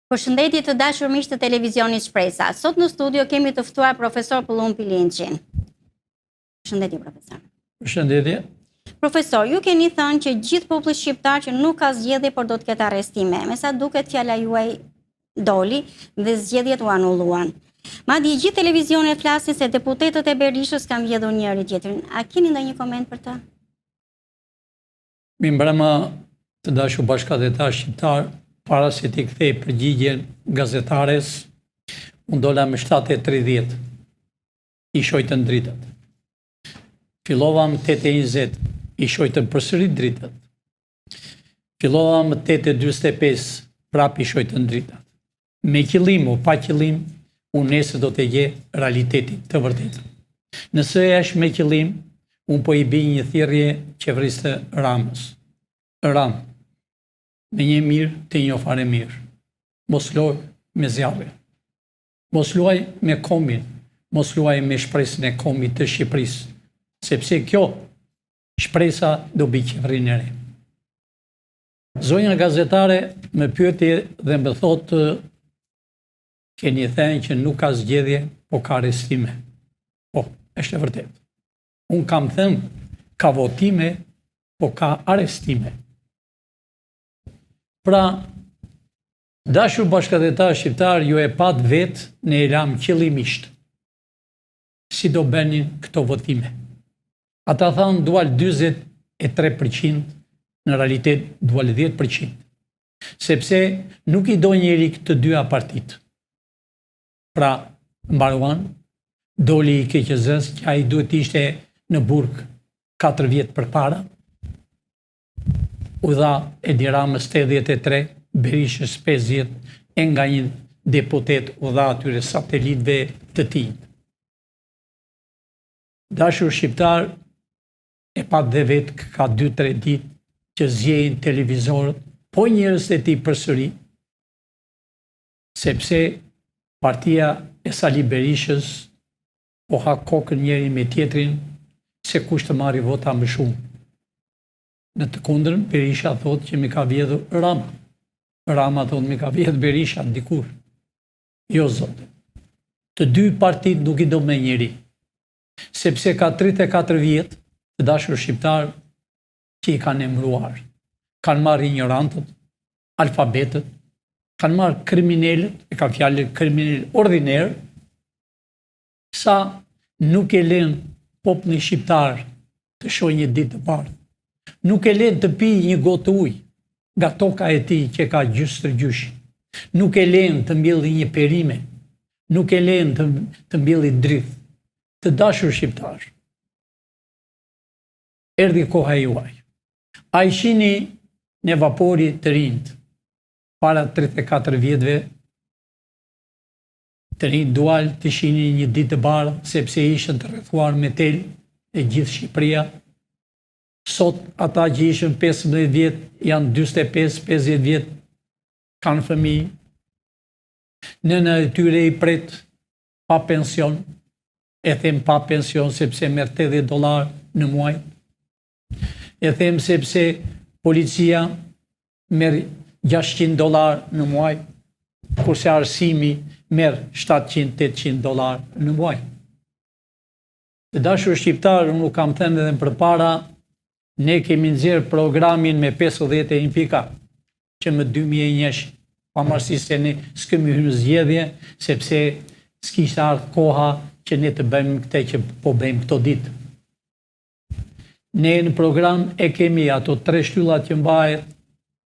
Përshëndetje të dashur miq të televizionit Shpresa. Sot në studio kemi të ftuar profesor Pëllum Pilinçin. Përshëndetje profesor. Përshëndetje. Profesor, ju keni thënë që gjithë populli shqiptar që nuk ka zgjedhje por do të ketë arrestime. Me sa duket fjala juaj doli dhe zgjedhjet u anulluan. Madje gjithë televizionet flasin se deputetët e Berishës kanë vjedhur njëri tjetrin. A keni ndonjë koment për të? Mi mbrëma të dashur bashkëdhetar shqiptar, para se t'i kthej përgjigjen gazetares, unë dola me 7:30, i shojtën dritët. Fillova më 8:20, i shojtën përsëri dritët. Fillova më 8:45, prap i shojtën dritët. Me qëllim o pa qëllim, unë nesër do të gjej realitetin të vërtetë. Nëse është me qëllim, unë po i bëj një thirrje qeverisë Ramës. Ramë, me një mirë të një fare mirë. Mos luaj me zjarre. Mos luaj me kombin. Mos luaj me shpresën e kombit të Shqipërisë. Sepse kjo shpresa do bëj qeverinë e re. Zonja gazetare më pyeti dhe më thotë keni thënë që nuk ka zgjedhje, po ka arrestime. Po, është e vërtetë. Unë kam thënë ka votime, po ka arrestime. Pra, dashur bashkëdhetar shqiptar, ju e pat vetë në elam qëllimisht. Si do bënin këto votime? Ata thanë dual 23%, në realitet dual 10%. Sepse nuk i do njeri këtë dyja partit. Pra, mbaruan, doli i keqëzës, që a i duhet ishte në burg 4 vjetë për para, u dha Edi Ramës 83, Berishës 50, e nga një deputet u dha atyre satelitëve të tij. Dashur shqiptar, e pat dhe vetë ka 2-3 ditë që zgjejnë televizorët, po njerëz e tij përsëri, sepse partia e Sali Berishës po ha kokën njëri me tjetrin se kush të marri vota më shumë. Në të kundrën, Berisha thotë që mi ka vjedhur Rama. Rama thotë mi ka vjedhur Berisha dikur. Jo, zote. Të dy partit nuk i do me njëri. Sepse ka 34 vjetë të dashur shqiptar që i kanë emruar. Kanë marrë ignorantët, alfabetët, kanë marrë kriminelët, e ka fjallë kriminel ordiner, sa nuk e lënë popullin shqiptar të shohë një ditë të bardhë. Nuk e lënë të pi një gotë ujë nga toka e tij që ka gjysë gjysh. Nuk e lënë të mbjellë një perime. Nuk e lënë të mbjellë dritë. Të dashur shqiptar. Erdhi koha juaj. A i shini në vapori të rinjt para 34 vjetëve, të rinjt dual të shini një ditë të bardhë sepse ishën të rrethuar me tel e gjithë Shqipëria. Sot ata që ishën 15 vjetë, janë 45-50 vjetë, kanë fëmijë. Nëna e tyre i pret pa pension, e them pa pension sepse merr $80 në muaj. E them sepse policia merr $600 në muaj, kurse arsimi merr $700-800 në muaj. Të dashur shqiptar, unë kam thënë edhe më përpara, ne kemi nxjerrë programin me 51 pika, që më 2001, pavarësisht se ne s'kemi hyrë në zgjedhje, sepse s'kishte ardhur koha që ne të bëjmë këtë që po bëjmë këto ditë. Ne në program e kemi ato 3 shtyllat që mbahet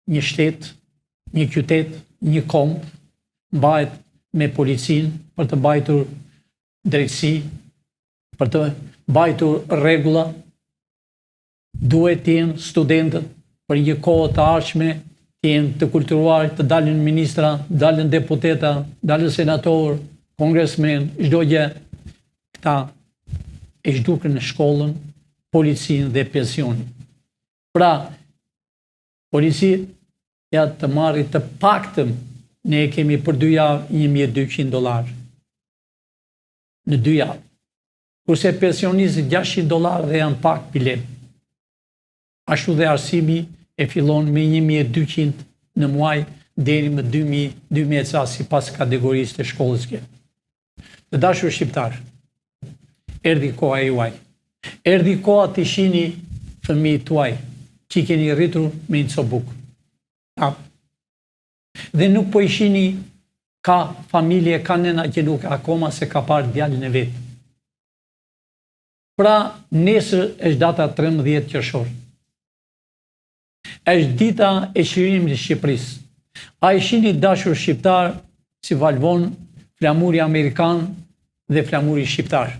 një shtet, një qytet, një komb, mbahet me policinë për të mbajtur drejtësi, për të mbajtur rregulla. Duhet të jenë studentët për një kohë të ardhshme, të jenë të kulturuar, të dalin ministra, dalin deputeta, dalin senator, kongresmen, çdo gjë. Këta e zhdukën në shkollën, policinë dhe pensionin. Pra, policia të marri të paktën, ne kemi për 2 javë $1.200 në 2 javë. Kurse pensionistët $600 dhe janë pak bilet. Ashtu dhe arsimi e fillon me 1.200 në muaj deri më 2000 ca si pas kategorisë të shkollës kjo. Të dashur shqiptar, erdhi koha juaj. Erdhi koha të shihni fëmijët tuaj që i keni rritur me një copë bukë. Dhe nuk po i shihni ka familje, ka nëna që nuk akoma se ka parë djalin e vet. Pra, nesër është data 13 qershor. Është dita e çlirimit të Shqipërisë. A i shihni dashur shqiptar si valvon flamuri amerikan dhe flamuri shqiptar.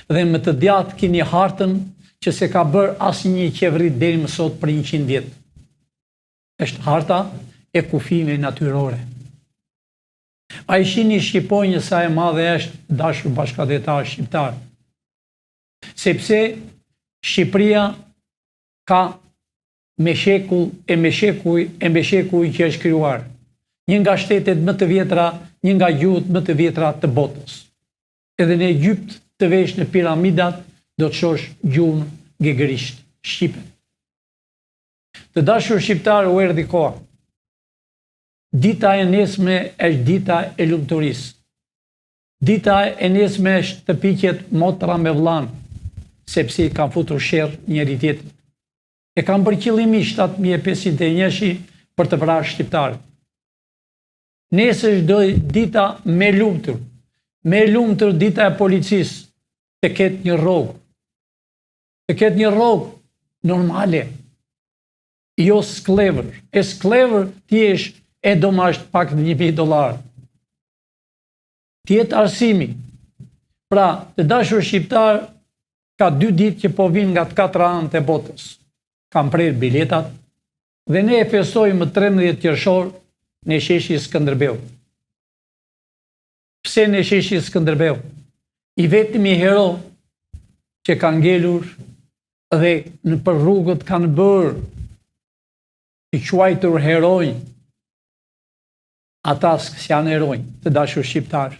Dhe më të djathtë keni hartën që se ka bërë asnjë qeveri deri më sot për 100 vjet. Është harta e kufive natyrore. A i shihni shqiponjë sa e madhe është dashur bashkëdhetar shqiptar. Sepse Shqipëria ka me shekuj që është krijuar. Një nga shtetet më të vjetra, një nga gjuhët më të vjetra të botës. Edhe në Egjipt të vesh në piramidat do të shosh gjuhën gegërisht, shqipe. Të dashur shqiptar, u erdhi koha. Dita e nesme është dita e lumturisë. Dita e nesme është të piqet motra me vllan, sepse i kanë futur sherr njëri tjetrit. E kanë bërë qëllimisht 7500 e njëshi për të vrarë shqiptarët. Nesër është dita me lumtur dita e policisë, të ketë një rrogë. Të ketë një rrogë normale, jo sklever. E sklever ti jesh e domasht pak $1.000. Tjetë arsimi. Pra, të dashur shqiptar, ka 2 ditë që po vinë nga të 4 anët e botës. Kam prerë biletat dhe ne e festojmë 13 qershor në sheshi Skënderbeu. Pse në sheshi Skënderbeu? I vetmi hero që ka ngelur dhe në për rrugët kanë bërë të quajtur heroj, ata s'janë heroj, të dashur shqiptar.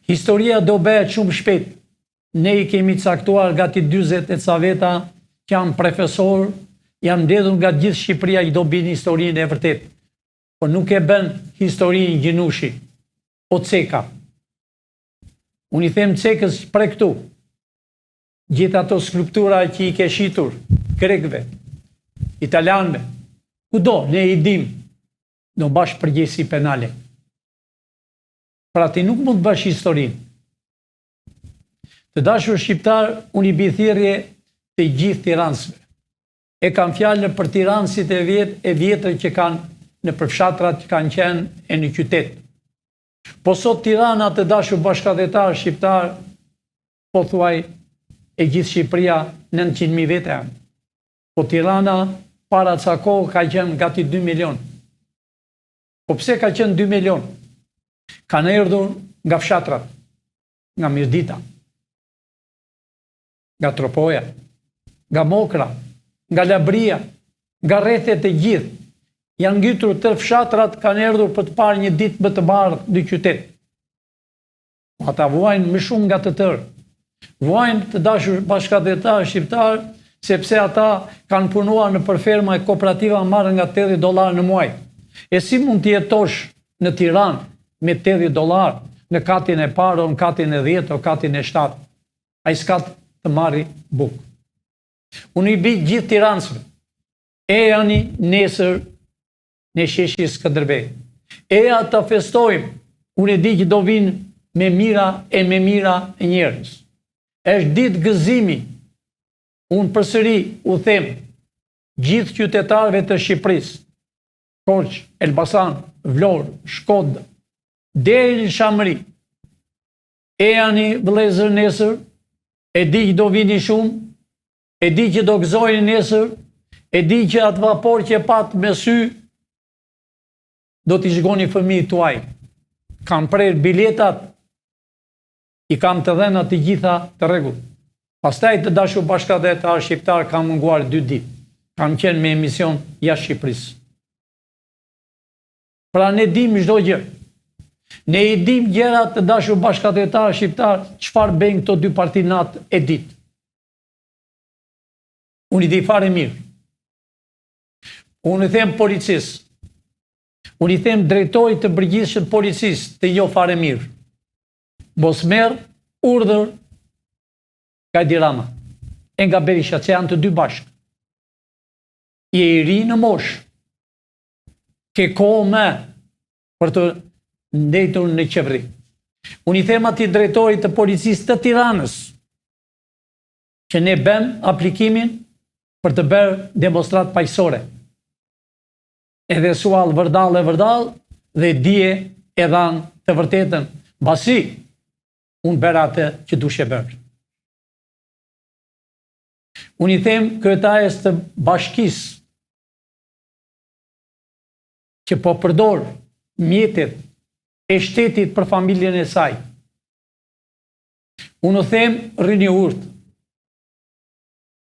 Historia do bëhet shumë shpejt. Ne i kemi caktuar gati 40 e ca veta që janë profesor, janë mbledhur nga gjithë Shqipëria i do bin historinë e vërtet. Por nuk e bën historinë gjinushi, o ceka. Unë i them cekës për këtu. Gjithë ato skulptura që i ke shitur, grekëve, italianëve, kudo, ne i dim, do bash përgjegjësi penale. Pra ti nuk mund të bësh historinë. Të dashur shqiptar, unë i bithirje të gjithë tiransve. E kam fjallë për tiransit e vjetër që kanë në përfshatrat që kanë qenë e në qytet. Po sot Tirana, të dashur bashkëdhetar shqiptar, po thuaj e gjithë Shqipëria 900.000 vete janë. Po Tirana para ca kohë ka qenë gati 2 milion. Po pse ka qenë 2 milion? Kanë erdhur nga fshatrat, nga Mirdita, nga Tropoja, nga Mokra, nga Labria, nga rrethet e gjithë. Janë ngjitur të fshatrat, kanë erdhur për të parë një ditë më të bardhë në qytet. Ata vuajnë më shumë nga të tërë. Vuajnë të dashur bashkëdhetar shqiptar, sepse ata kanë punuar në përferma e kooperativa marrë nga $80 në muaj. E si mund të jetosh në Tiranë me $80 në katin e parë, në katin e 10, o katin e 7? Ai s'ka të marri bukë. Unë i bi gjithë tiransve. E janë nesër në sheshi Skënderbeu. Eja të festojmë. Unë e di që do vinë me mira e njerëz. Është ditë gëzimi. Unë përsëri u them gjithë qytetarëve të Shqipërisë, Korçë, Elbasan, Vlorë, Shkodër, deri në Shamëri. E janë vëllezër nesër, e di që do vini shumë, e di që do gëzojnë nesër, e di që atë vapor që pat me sy, do t'i shgoni fëmijët tuaj. Kam prerë biletat, i kam të dhëna të gjitha të rregull. Pastaj të dashur bashkëdhetar shqiptar kam munguar 2 ditë. Kam qenë me emision jashtë Shqipërisë. Pra ne dim çdo gjë. Ne i dim gjërat të dashur bashkëdhetar shqiptar, çfarë bëjnë këto 2 parti natë e ditë. Unë i di fare mirë. Unë i them policisë, Unë i them drejtorit të përgjithshëm policisë të jo fare mirë. Mos merr urdhër nga Edi Rama e nga Berisha, që janë të dy bashkë. Je i ri në moshë. Ke kohë më për të ndetur në qeveri. Unë i them atij drejtorit të policisë të Tiranës që ne bëm aplikimin për të bërë demonstrat paqësore. Edhe sual vërdall dhe dije e dhanë të vërtetën, mbasi unë bëra atë që dushe bërë. Unë i them kryetares të bashkisë që po përdor mjetet e shtetit për familjen e saj. Unë u them rrini urt,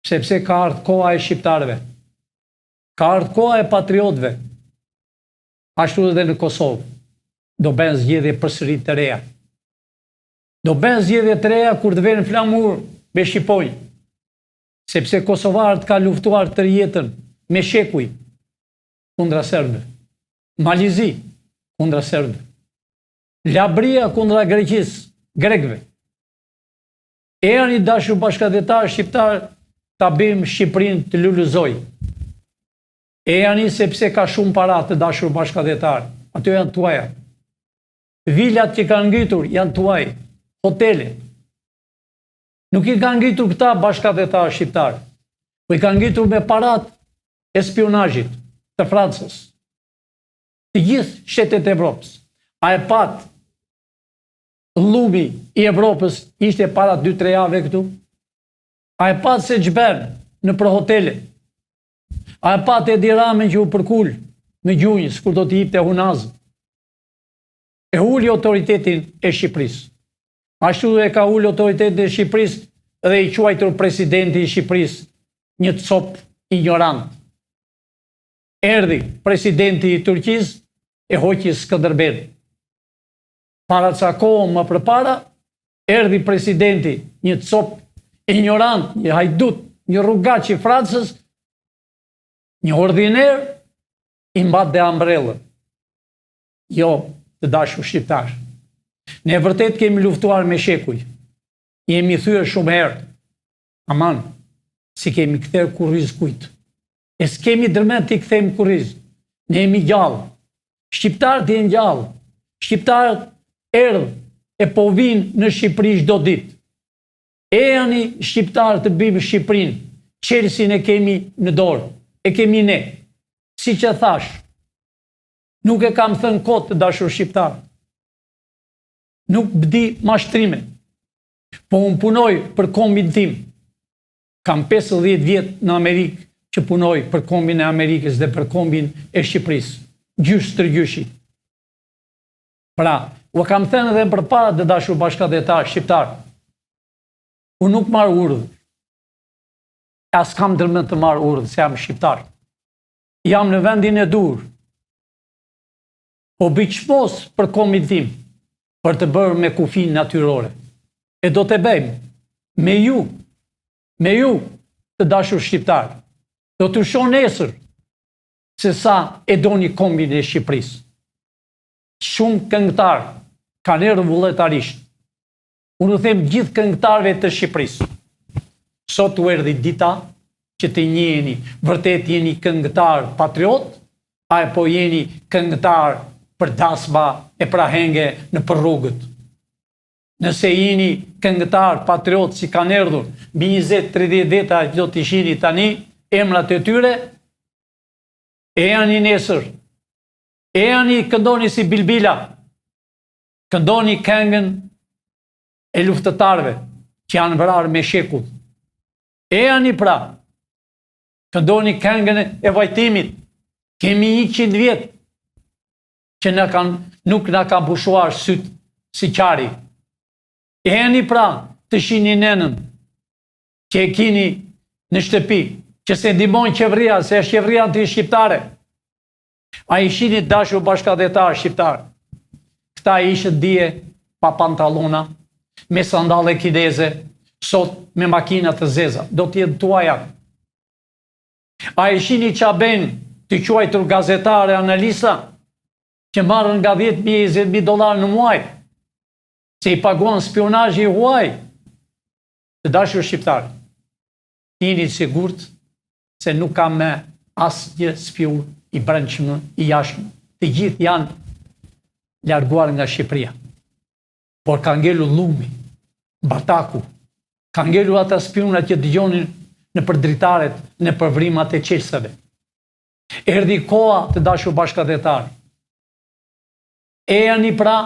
sepse ka ardhur koha e shqiptarëve. Ka ardhur koha e patriotëve. Ashtu edhe në Kosovë. Do bën zgjedhje përsëri të reja. Do bën zgjedhje të reja kur të vjen flamur me shqiponj. Sepse kosovarët ka luftuar të jetën me shekuj kundra serbëve. Malizi kundra serbëve. Labria kundra Greqisë, grekëve. E janë i dashur bashkëdhetar shqiptar ta bëjmë Shqipërinë të lulëzoj. E janë i sepse ka shumë para të dashur bashkëdhetar. Ato janë tuaja. Vilat që kanë ngritur janë tuaj. Hotele. Nuk i kanë ngritur këta bashkëdhetar shqiptar. Po i kanë ngritur me parat e spionazhit të Francës. Të gjithë shtetet e Evropës. A e pat llumi i Evropës ishte para 2-3 javë këtu? A e pat se ç'bën në për hotele? A e pat Edi Ramën që u përkul në gjunjës kur do t'i jipte hunazë? E uli autoritetin e Shqipërisë. Ashtu e ka uli autoritetin e Shqipërisë dhe i quajtur presidenti i Shqipërisë një cop ignorant. Erdhi presidenti i Turqisë e hoqi Skënderbeu. Para ca kohë më përpara, erdhi presidenti një cop ignorant, një hajdut, një rrugaç i Francës, një ordiner, i mbat dhe ambrellën. Jo, të dashur shqiptar. Ne vërtet kemi luftuar me shekuj. Jemi thyer shumë herë. Aman, si kemi kthyer kurriz kujt. E s'kemi dërmet t'i kthejmë kurriz. Ne jemi gjallë. Shqiptarët janë gjallë. Shqiptarët erdhë e po vinë në Shqipëri çdo ditë. E janë shqiptarë të bëjmë Shqipërinë. Çelësin e kemi në dorë. E kemi ne. Si që thash, nuk e kam thënë kot të dashur shqiptar. Nuk bëdi mashtrime. Po unë punoj për kombin tim. Kam 50 vjet në Amerikë që punoj për kombin e Amerikës dhe për kombin e Shqipërisë. Gjysh tërgjyshi. Pra, u kam thënë edhe përpara të dashur bashkëdhetar shqiptar. Unë nuk marr urdhë. As kam dërmën të marr urdhë, se jam shqiptar. Jam në vendin e dur. Po biçmos për kombin tim, për të bërë me kufi natyrore. E do të bëjmë me ju të dashur shqiptar. Do të shoh nesër se sa e doni kombin e Shqipërisë. Shumë këngëtar kanë erdhur vullnetarisht. Unë u them gjithë këngëtarëve të Shqipërisë. Sot u erdhi dita që të njiheni, vërtet jeni këngëtar patriot, apo jeni këngëtar për dasma e prahenge në për rrugët. Nëse jeni këngëtar patriot si kanë erdhur mbi 20-30 veta që do t'i shihni tani, emrat e tyre, e janë i nesër, e janë i këndoni si bilbila, këndoni këngën e luftëtarëve që janë vrarë me shekull. E janë i pra, këndoni këngën e vajtimit, kemi 100 vjet që nuk na ka mbushuar syt si qari. E janë i pra të shihni nenën që e kini në shtëpi, që se ndihmon qeveria, se është qeveria anti-shqiptare. A i shihni dashur bashkëdhetar shqiptar. Këta ishën dje pa pantallona, me sandale kineze, sot me makina të zeza. Do t'jetë tuaja. A i shihni ç'a bën të quajtur gazetare, analista, që marrën nga 10.000-20.000 dolar në muaj, se i paguan spionazhi i huaj. Të dashur shqiptarë, jeni sigurt se nuk ka me asnjë spion i brendshëm i jashtëm. Të gjithë janë larguar nga Shqipëria. Por ka ngelur Llumi, Bataku, ka ngelur ata spionat që dëgjonin në përdritaret, në përvrimat e qelsave. Erdhi koha, të dashur bashkëdhetar. Ejani pra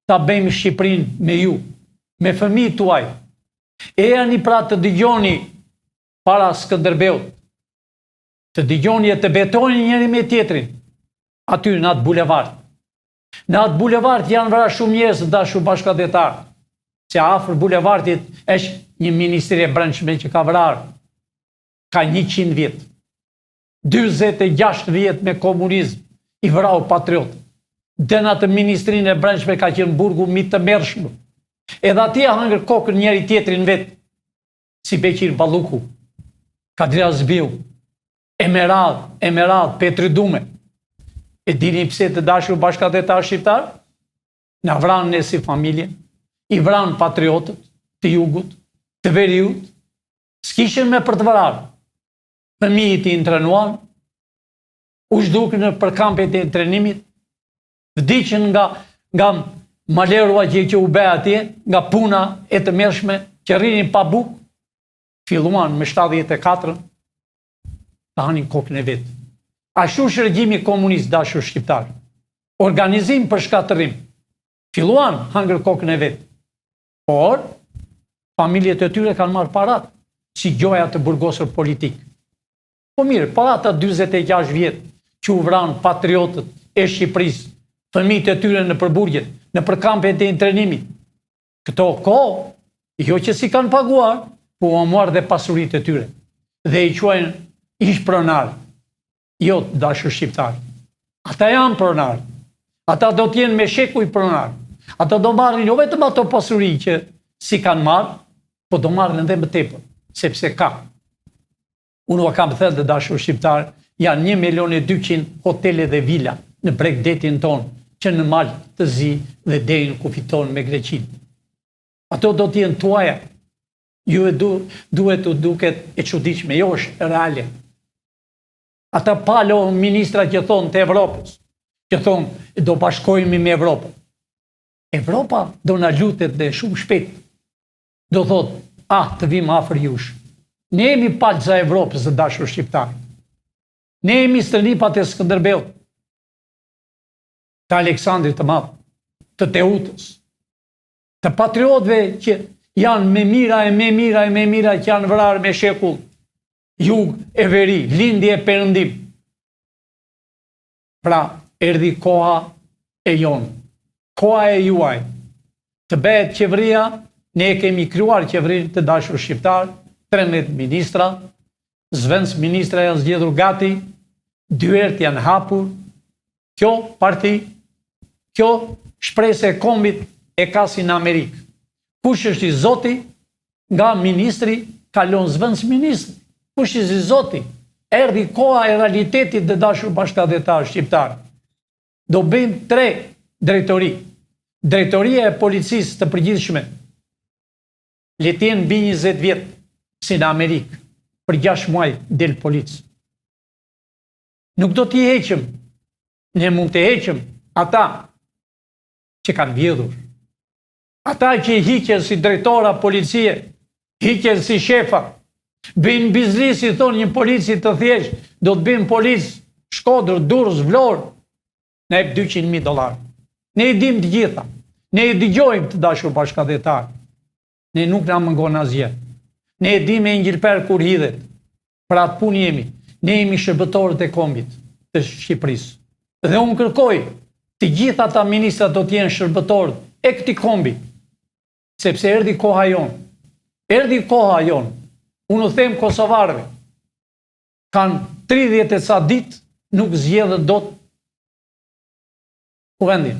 ta bëjmë Shqipërinë me ju, me fëmijët tuaj. Ejani pra të dëgjoni para Skënderbeut, të dëgjoni e të betoni njëri me tjetrin, aty në atë bulevard. Në atë bulevard janë vëra shumë njerëz, të dashur bashkëdhetar, që afër bulevardit është një ministri e brendshme që ka vrarë, ka 100 vjet. 46 vjet me komunizëm, i vrau patriot. Dhe në atë ministrinë e brendshme ka qenë burgu mi të mërshmë. Edhe atje hangër kokën njëri tjetrin vetë, si Beqir Balluku, Kadria Zbiu, Emerald, Petri Dume. E dini pse, të dashur bashkëdhetar shqiptar? Na vranë ne si familje, i vranë patriotët të jugut, të veriut, s'kishin me për të vrarë. Fëmijët i intrenuan, u zhdukën në përkampet e intrenimit, vdiqën nga malerua që u be atje, nga puna e të mërshme, që rrinin pa buk, filluan me 74, të hanin kokën e vetë. Ashtu është regjimi komunist, dashur shqiptar. Organizim për shkatërim. Filluan hangër kokën e vetë. Por, familjet e tyre kanë marrë parat, si gjoja të burgosur politik. Po mirë, parat atë 26 vjetë që u vranë patriotët e Shqipërisë, fëmijët e tyre në përburgjet, në përkampet e intrenimit. Këto kohë, jo që si kanë paguar, po u marrë dhe pasurit e tyre. Dhe i quajnë ish pronarë. Jo, dashur shqiptar. Ata janë pronar. Ata do t'jenë me shekuj pronar. Ata do marrin jo vetëm ato pasuri që si kanë marrë, po do marrin edhe më tepër, sepse ka. Unë kam thënë, të dashur shqiptar, janë 1.200.000 hotele dhe vila në bregdetin tonë, që në mal të zi dhe deri në kufit tonë me Greqinë. Ato do t'jenë tuaja. Ju e duhet të duket e çuditshme, jo është reale. Ata palo ministra që thonë të Evropës, që thonë do bashkojmë me Evropën. Evropa do na lutet dhe shumë shpejt. Do thotë, të vim afër jush. Ne jemi palca e Evropës, të dashur shqiptar. Ne jemi stërnipat e Skënderbeut, të Aleksandrit të Madh, të Teutës, të patriotëve që janë me mira që janë vrarë me shekull. Jug e veri, lindje e perëndim. Pra, erdhi koha e jonë, koha e juaj. Të bëhet qeveria, ne kemi krijuar qeverinë, të dashur shqiptar, 13 ministra, zëvendës ministra janë zgjedhur gati, 2 herë janë hapur. Kjo parti, kjo shpresë e kombit e ka si në Amerikë. Kush është i zoti, nga ministri kalon zëvendës ministri. Kush i zoti, erdhi koha e realitetit dhe dashur bashkëdhetar shqiptar. Do bëjmë 3 drejtori. Drejtoria e policisë të përgjithshme, le të jenë mbi 20 vjet, si në Amerikë, për 6 muaj del policë. Nuk do t'i heqëm, ne mund të heqëm ata që kanë vjedhur. Ata që i hiqen si drejtora policie, hiqen si shefa, bëjnë biznis, thonë një polici të thjesht, do të bëjmë policë Shkodër, Durrës, Vlorë, ne e $200.000. Ne i dim të gjitha, ne i dëgjojmë, të dashur bashkëdhetar, ne nuk na mëngon asgjë. Ne e dim e ngjilper kur hidhet, për atë punë jemi, ne jemi shërbëtorët e kombit të Shqipërisë. Dhe unë kërkoj, të gjitha ata ministra do të jenë shërbëtorët e këtij kombi, sepse erdhi koha jonë. Erdhi koha jonë. Unë u them kosovarëve, kanë 30 e sa ditë, nuk zgjedhën dot kuvendin.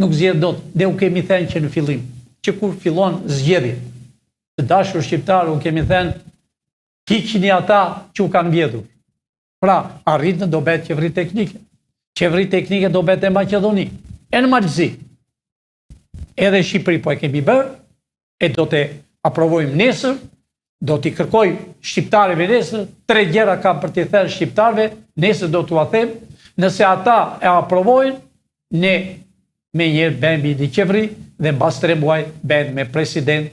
Nuk zgjedhën dot, dhe u kemi thënë që në fillim, që kur fillon zgjedhje, të dashur shqiptarë, u kemi thënë, hiqni ata që u kanë vjedhur. Pra, arritën do bëhet qeveri teknike. qeveri teknike do bete Maqedoni. E në Malzi. Edhe Shqipëri po e kemi bërë, e do të aprovojmë nesër, do t'i kërkoj shqiptarëve nesër, 3 gjëra kam për t'i thënë shqiptarëve, nesër do t'u a them, nëse ata e aprovojnë, ne me njerë bëjmë një qeveri dhe mbas 3 muaj bëjmë me president,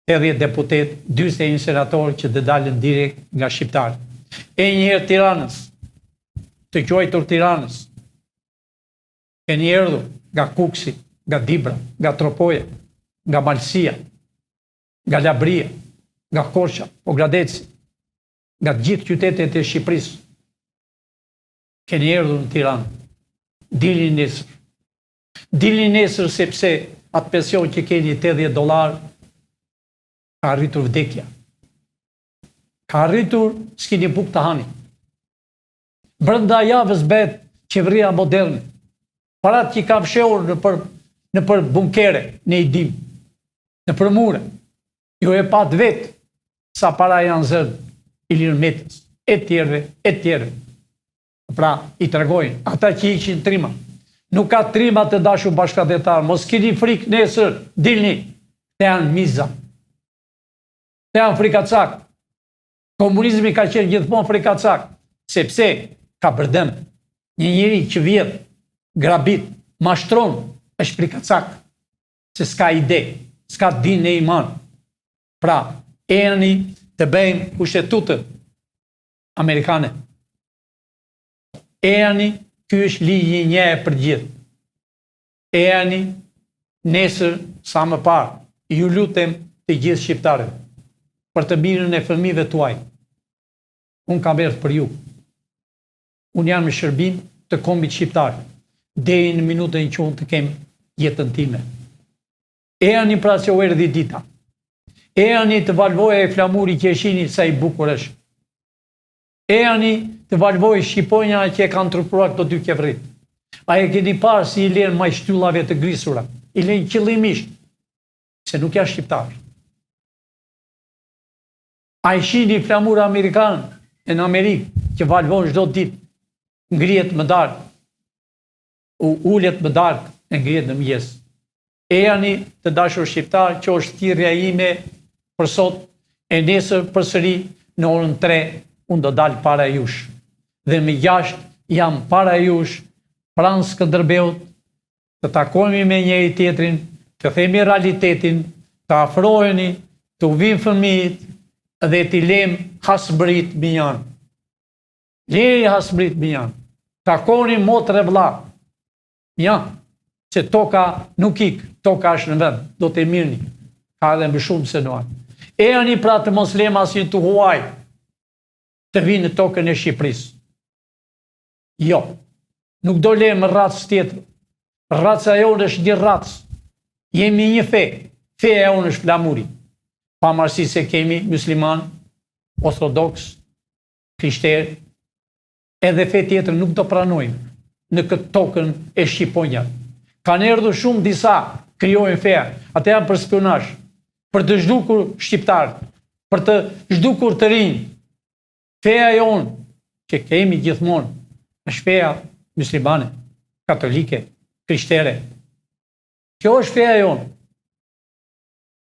80 deputet, 41 senator që dhe dalën direkt nga shqiptarë. E njëherë Tiranës, të quajtur Tiranës, e një erdhur nga Kuksi, nga Dibra, nga Tropoja, nga Malësia, nga Labria, nga Korça, Ogradeci, nga gjithë qytetet e Shqipërisë, keni erdhur në Tiranë. Dilni nesër. Dilni nesër sepse atë pension që keni $80 ka arritur vdekja. Ka arritur s'keni bukë të hani. Brenda javës bëhet qeveria moderne. Parat që kam shehur në për bunkere, në Idim, në për mure, ju e pat vetë sa para janë zërë Ilir Metës, e tjerëve. Pra, i tregojnë, ata që ishin trima. Nuk ka trima të dashur bashkëdhetar, mos keni frikë nesër, dilni, të janë miza, të janë frikacak. Komunizmi ka qenë gjithmonë frikacak, sepse ka bërdem. Një njeri që vjedh, grabit, mashtron, është frikacak, se s'ka ide, s'ka din e iman. Pra, eni të bëjmë kushtetutën amerikane. Eni, ky është ligji një e për gjithë. Eni, nesër, sa më parë, ju lutem të gjithë shqiptarëve, për të mirën e fëmijëve tuaj. Unë kam erdhur për ju. Unë jam në shërbim të kombit shqiptar, deri në minutën që unë të kem jetën time. Eni pra që u erdhi dita. Eni të valvoja e flamuri që e shihni sa i bukur është. Eni të valvoj Shqiponja që e kanë trupuar këto 2 qeverit. A e keni parë si i len majshtyllave të grisura? I len qëllimisht, se nuk janë shqiptar. A i shihni flamur amerikan e në Amerikë që valvon çdo ditë, ngrihet më darkë, ulet më darkë e ngrihet në mëngjes. Eni të dashur shqiptar, që është thirrja ime për sot, e nesër përsëri në orën 3 unë do dalë para jush. Dhe me 6 jam para jush, pranë Skënderbeut, të takohemi me njëri tjetrin, të themi realitetin, të afroheni, të vinë fëmijët dhe t'i lem hasbrit mbi janë. Lejë hasbrit mbi janë. Takoni motre vlla. Ja, që toka nuk ik, toka është në vend, do të mirëni. Ka edhe më shumë se nuaj. Eni pra të mos lem asnjë të huaj të vinë në tokën e Shqipërisë. Jo, nuk do lem racë tjetër. Raca jonë është një racë. Jemi një fe. Feja jonë është flamuri. Pavarësisht se kemi musliman, ortodoks, krishterë, edhe fe tjetër nuk do pranojmë në këtë tokën e Shqiponjave. Kanë erdhur shumë disa, krijojnë feja. Ata janë për spionazh, për të zhdukur shqiptarët, për të zhdukur të rinj. Feja jonë që kemi gjithmonë është feja muslimane, katolike, krishtere. Kjo është feja jonë.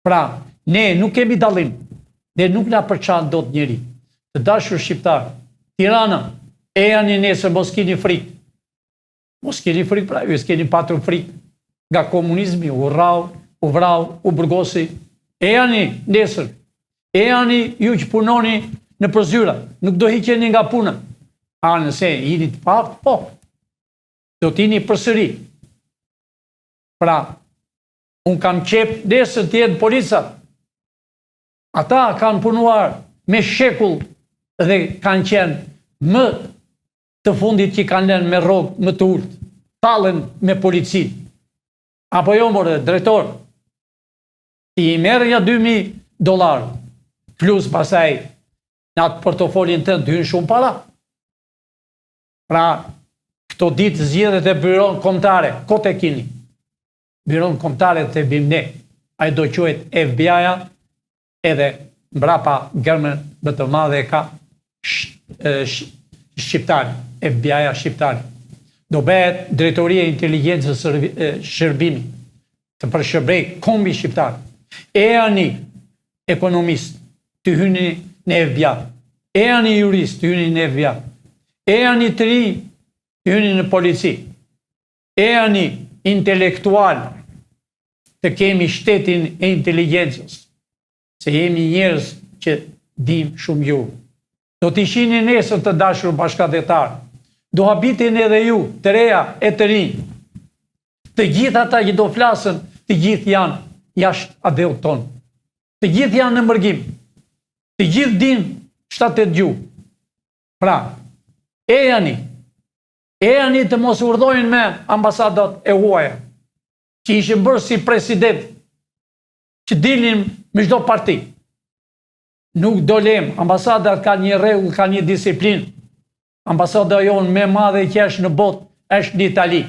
Pra, ne nuk kemi dallim, dhe nuk na përçan dot njeri. Të dashur shqiptar, Tirana, ejani nesër, mos keni frikë. Mos keni frikë, pra ju s'keni patur frikë nga komunizmi, u vrau, u burgosi. Ejani nesër, ejani ju që punoni në përzyra, nuk do hiqeni nga puna. A nëse jeni të parë, po, do t'jini përsëri. Pra, unë kam qep nesër t'jenë policat. Ata kanë punuar me shekull dhe kanë qenë më të fundit që kanë lënë me rrogë më të ulët, tallen me policin. Apo jo, more, drejtor, ti i merë ja $2.000, plus pasaj në atë portofolin të të hynë shumë para. Pra, këto ditë zgjedhjet e byron kombëtare, kote kini. Byron kombëtare të bimne, ai do quhet FBI-a, edhe mbrapa gërmën më të madhe ka shqiptari, FBI-a shqiptari. do bëhet drejtoria e inteligjencës shërbimi të përshërbej kombi shqiptar. E ani ekonomist të hyni në FBI, e ani jurist të hyni në FBI, e ani të ri të hyni në polici, e ani intelektual të kemi shtetin e inteligjencës, se jemi njerëz që dim shumë gjuhë. Do t'i shihni nesër të dashur bashkëdhetar, do habitin edhe ju, të reja e të rinj. Të gjithë ata që do flasën, të gjithë janë jashtë adheut tonë. Të gjithë janë në mërgim. Të gjithë din 7-8 gjuhë. Pra, e janë të mos urdhojnë me ambasadat e huaja, që ishin bërë si president, që dilin me çdo parti. Nuk do lem, ambasadat ka një rregull, ka një disiplinë. Ambasada jonë me madhe që është në botë, është në Itali.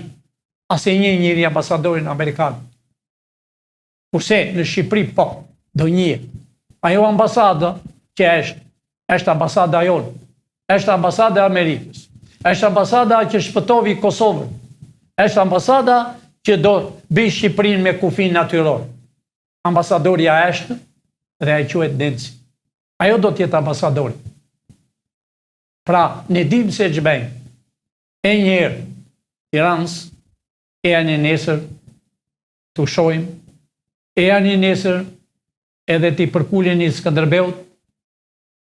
Ase njëri ambasadorin Amerikan. Kurse në Shqipëri, po, do një. Ajo ambasada që është ambasada jonë, është ambasada e Amerikës, është ambasada që shpëtovi Kosovën, është ambasada që do bëj Shqipërinë me kufin natyror. Ambasadorja është dhe ai quhet Nenci. Ajo do t'jetë ambasadori. Pra, ne dim se ç'bëjmë. E njëherë, Tiranës, e janë nesër t'u shohim, e janë nesër edhe t'i përkuleni Skënderbeut,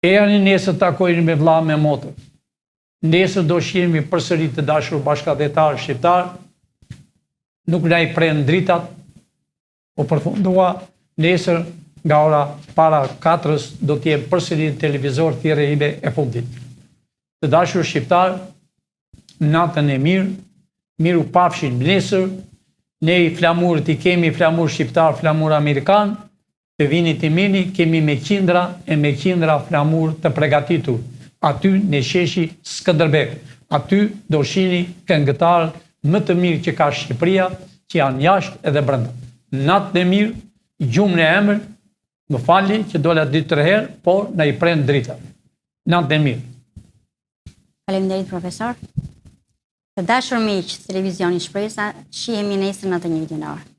e janë nesër takojnë me vlla me motër. Nesër do shihemi përsëri të dashur bashkëdhetar shqiptar, nuk na I pren dritat, o përfundua nesër nga ora para 4 do t'jem përsëri në televizor thirrje ime e fundit. Të dashur shqiptar, natën e mirë, miru pafshin nesër, ne I flamurit I kemi flamur shqiptar, flamur amerikan, të vini të mini, kemi me qindra flamur të pregatitur. Aty në sheshi Skënderbeu. Aty do shihni këngëtar më të mirë që ka Shqipëria, që janë jashtë edhe brenda. Natën e mirë, gjumën e emër, më falni që dola 2-3 herë, por na I pren drita. Natën e mirë. Faleminderit profesor. Të dashur miq, televizioni Shpresa, shihemi nesër në të njëjtën orë.